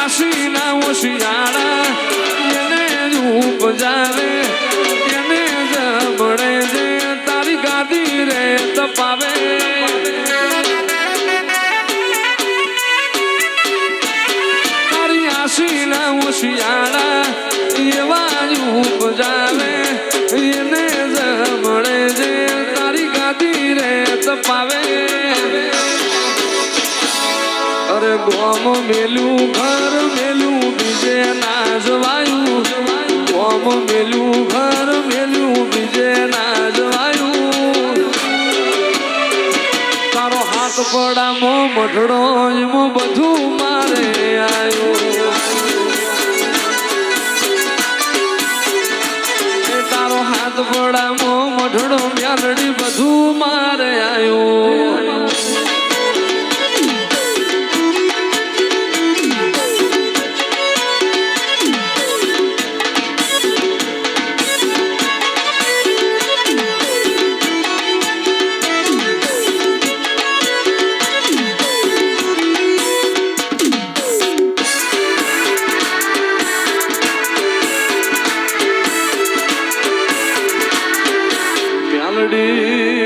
આશીના ઓશિયાળા એને જ ઉપજાવે એને જમણે જે તારી ગાદી રે તપાવે તારી આશીના ઓશિયાળા એવા જ ઉપજાવે એને જમણે જે તારી ગાદી રે તપાવે અરે ગોમ મેલું ઘર મેલું બીજે ના જવાયું ગોમ મેલું ઘર મેલું બીજે ના જવાયું તારો હાથ પડામાં મઢડો એમાં બધું મારે આવ્યું તારો હાથ પડામાં મઢડો મ્યાલડી બધું મારે આવ્યું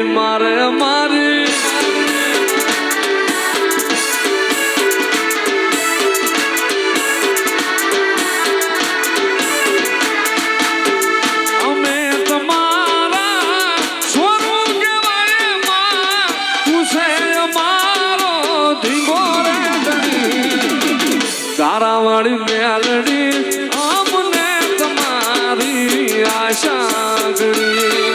મારે મારી અમે તમારા સ્વરૂપ કહેવાય માં તું છે અમારો ધીંગો રે તારાવાળી મેલડી અમને તમારી આશા ગણી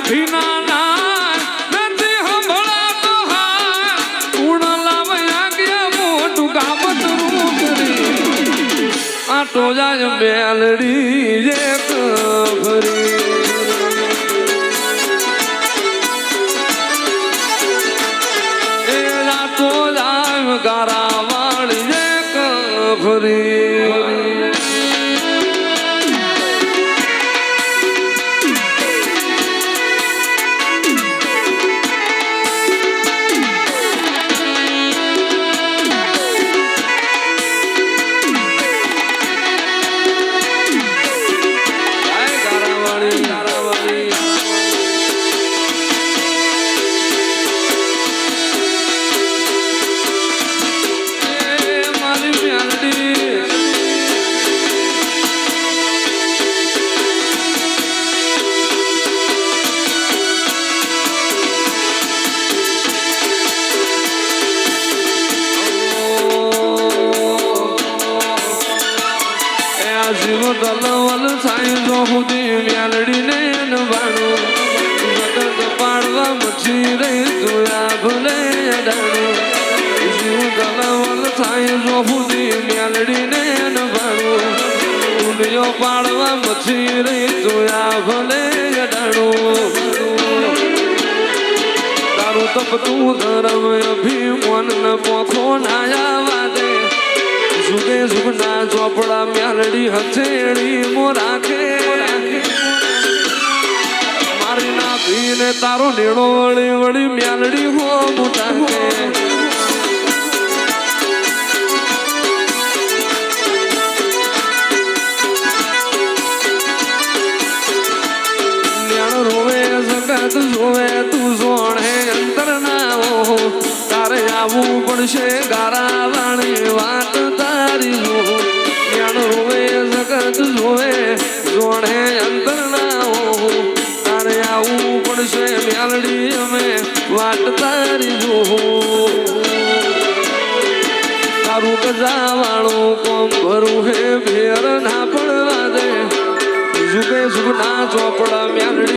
ભીના ના નથી હંભળાતો હાર કુણ લાવ્યા ગયા મોટું કામતરું કરી આટો જાય મેલડી એક ફરી એ આટો જાય ગારાવાળી એક ફરી દલવલ સાઈ જો સુધી મ્યાલડીને નવાણું જગત પાડવા મચી રે જોયા ભલે અડાણું જીવ દલવલ સાઈ જો સુધી મ્યાલડીને નવાણું દુનિયો પાડવા મચી રે જોયા ભલે અડાણું તારું તપતું ધર્મ અભિમાન ન પોખો નાયા દે સુગે સુગના ચોપડા મ્યાલડી હથેળી મોરાખે મારી નાખીને તારો નેણો વળી વળી મ્યાલડી હો મુટાકે ન્યાણ રોવે જગત જોવે તું સોણે અંતર ના હો તારે આવવું પડશે ગારા વાણી વાત તારી જ્ઞાન રોવે જગત જોવે જોણે અંતર ના હો તારે આવવું પડશે મ્યાલડી અમે વાત તારી જો તારું ગજાવાળું કોમ ભરું હે ભેર ના પડવા દે જુગે જુગના ચોપડા મ્યાલડી